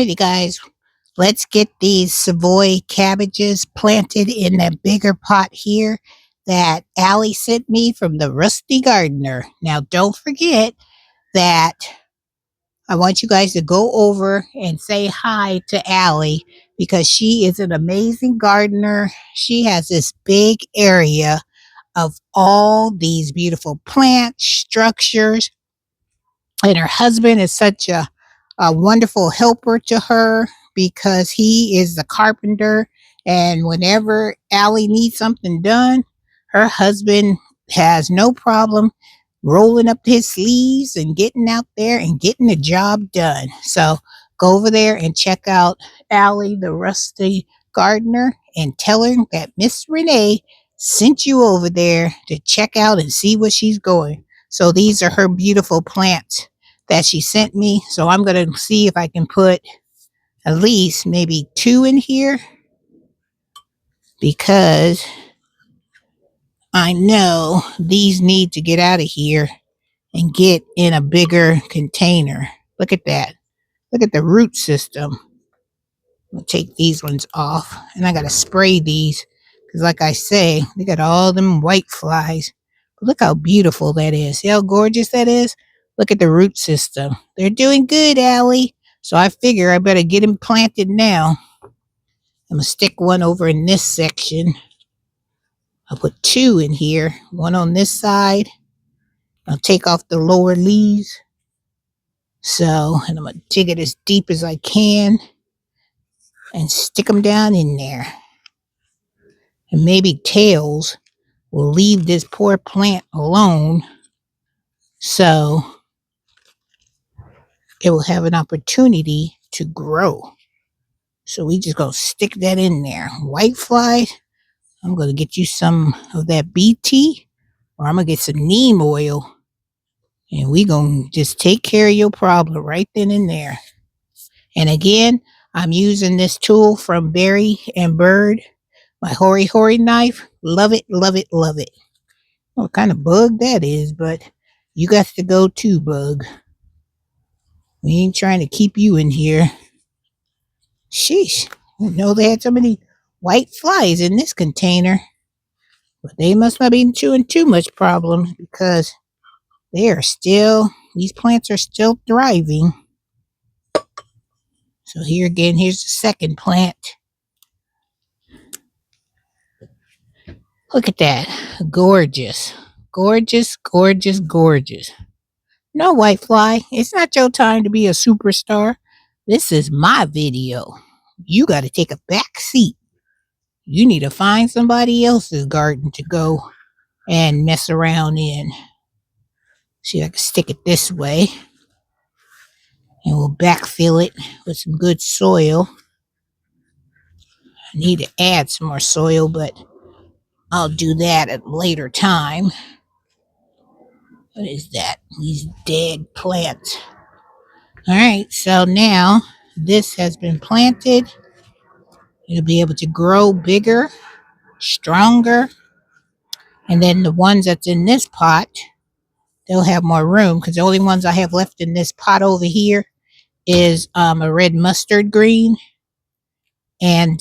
Alrighty, guys. Let's get these Savoy cabbages planted in that bigger pot here that Allie sent me from the Rusty Gardener. Now, don't forget that I want you guys to go over and say hi to Allie because she is an amazing gardener. She has this big area of all these beautiful plants, structures, and her husband is such a wonderful helper to her because he is the carpenter. And whenever Allie needs something done, her husband has no problem rolling up his sleeves and getting out there and getting the job done. So go over there and check out Allie, the Rusty Gardener, and tell her that Miss Renee sent you over there to check out and see what she's going. So these are her beautiful plants that she sent me. So I'm going to see if I can put at least maybe 2 in here because I know these need to get out of here and get in a bigger container. Look at that. Look at the root system. I'm going to take these ones off and I got to spray these because like I say, they got all them white flies. But look how beautiful that is. See how gorgeous that is? Look at the root system. They're doing good, Allie. So I figure I better get them planted now. I'm going to stick one over in this section. I'll put 2 in here. One on this side. I'll take off the lower leaves. And I'm going to dig it as deep as I can and stick them down in there. And maybe tails will leave this poor plant alone so it will have an opportunity to grow. So we just gonna stick that in there. White flies, I'm gonna get you some of that BT or I'm gonna get some neem oil and we gonna just take care of your problem right then and there. And again, I'm using this tool from Berry and Bird, my Hori Hori knife. Love it, love it, love it. What kind of bug that is, but you got to go too, bug. We ain't trying to keep you in here. Sheesh. I didn't know they had so many white flies in this container. But they must not be doing too much problem because these plants are still thriving. So here again, here's the second plant. Look at that. Gorgeous. Gorgeous, gorgeous, gorgeous. No, white fly, it's not your time to be a superstar. This is my video. You got to take a back seat. You need to find somebody else's garden to go and mess around in. See if I can stick it this way. And we'll backfill it with some good soil. I need to add some more soil, but I'll do that at a later time. What is that? These dead plants. All right, so now this has been planted. It'll be able to grow bigger, stronger. And then the ones that's in this pot, they'll have more room because the only ones I have left in this pot over here is a red mustard green and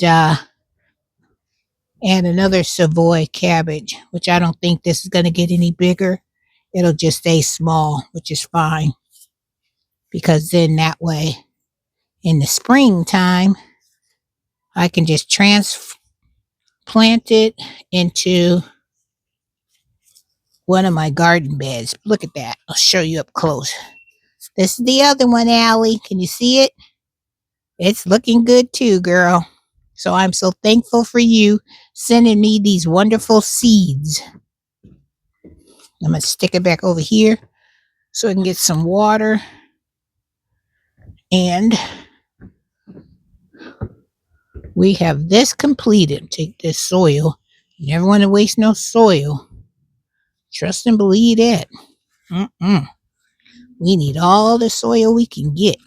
another Savoy cabbage, which I don't think this is going to get any bigger. It'll just stay small, which is fine because then that way in the springtime, I can just transplant it into one of my garden beds. Look at that. I'll show you up close. This is the other one, Allie. Can you see it? It's looking good too, girl. So I'm so thankful for you sending me these wonderful seeds. I'm going to stick it back over here so I can get some water. And we have this completed. Take this soil. You never want to waste no soil. Trust and believe that. We need all the soil we can get.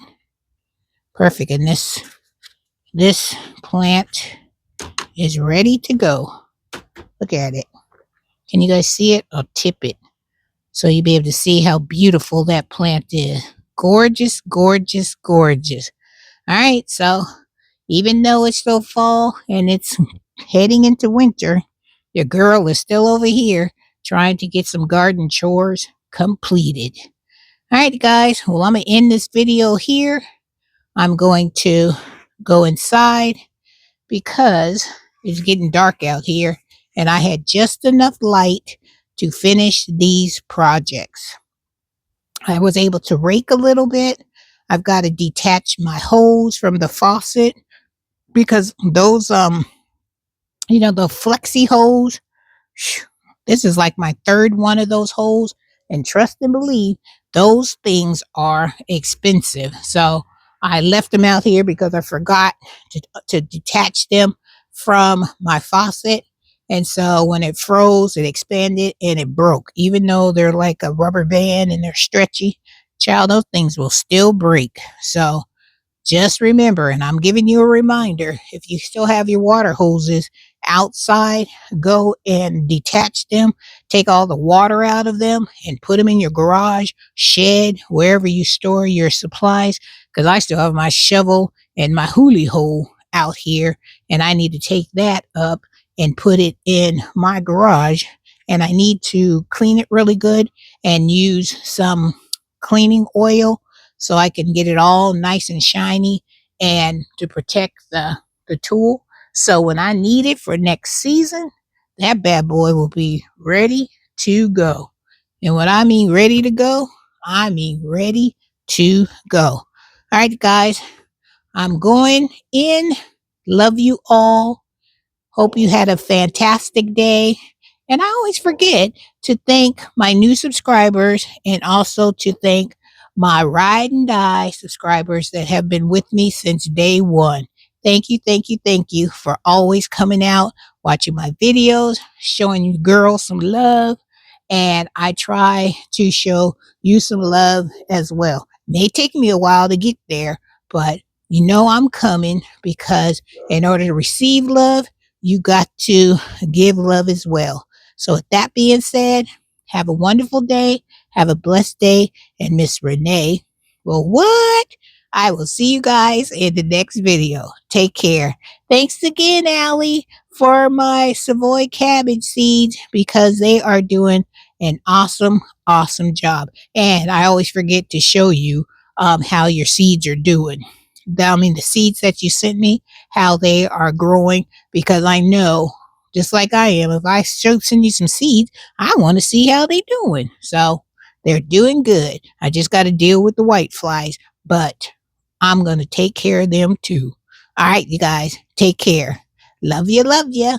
Perfect. And this plant is ready to go. Look at it. Can you guys see it? I'll tip it so you'll be able to see how beautiful that plant is. Gorgeous, gorgeous, gorgeous. All right, so even though it's still fall and it's heading into winter, your girl is still over here trying to get some garden chores completed. All right, guys. Well, I'm going to end this video here. I'm going to go inside because it's getting dark out here and I had just enough light to finish these projects. I was able to rake a little bit. I've got to detach my hose from the faucet because those the flexi hose, this is like my third one of those holes, and trust and believe those things are expensive. So I left them out here because I forgot to detach them from my faucet, and so when it froze it expanded and it broke. Even though they're like a rubber band and they're stretchy, child, those things will still break. So just remember, and I'm giving you a reminder, if you still have your water hoses outside, go and detach them, take all the water out of them, and put them in your garage, shed, wherever you store your supplies. Because I still have my shovel and my hoolie hole out here, and I need to take that up and put it in my garage. And I need to clean it really good and use some cleaning oil so I can get it all nice and shiny and to protect the tool. So when I need it for next season, that bad boy will be ready to go. And when I mean ready to go, I mean ready to go. All right, guys, I'm going in. Love you all. Hope you had a fantastic day. And I always forget to thank my new subscribers and also to thank my ride and die subscribers that have been with me since day one. Thank you, thank you, thank you for always coming out, watching my videos, showing you girls some love. And I try to show you some love as well. May take me a while to get there, but you know I'm coming because in order to receive love, you got to give love as well. So with that being said, have a wonderful day. Have a blessed day. And Miss Renee, well, what? I will see you guys in the next video. Take care. Thanks again, Allie, for my Savoy cabbage seeds because they are doing an awesome, awesome job. And I always forget to show you how your seeds are doing. I mean, the seeds that you sent me, how they are growing, because I know, just like I am, if I send you some seeds, I want to see how they're doing. So they're doing good. I just got to deal with the white flies, but I'm going to take care of them too. All right, you guys, take care. Love you, love you.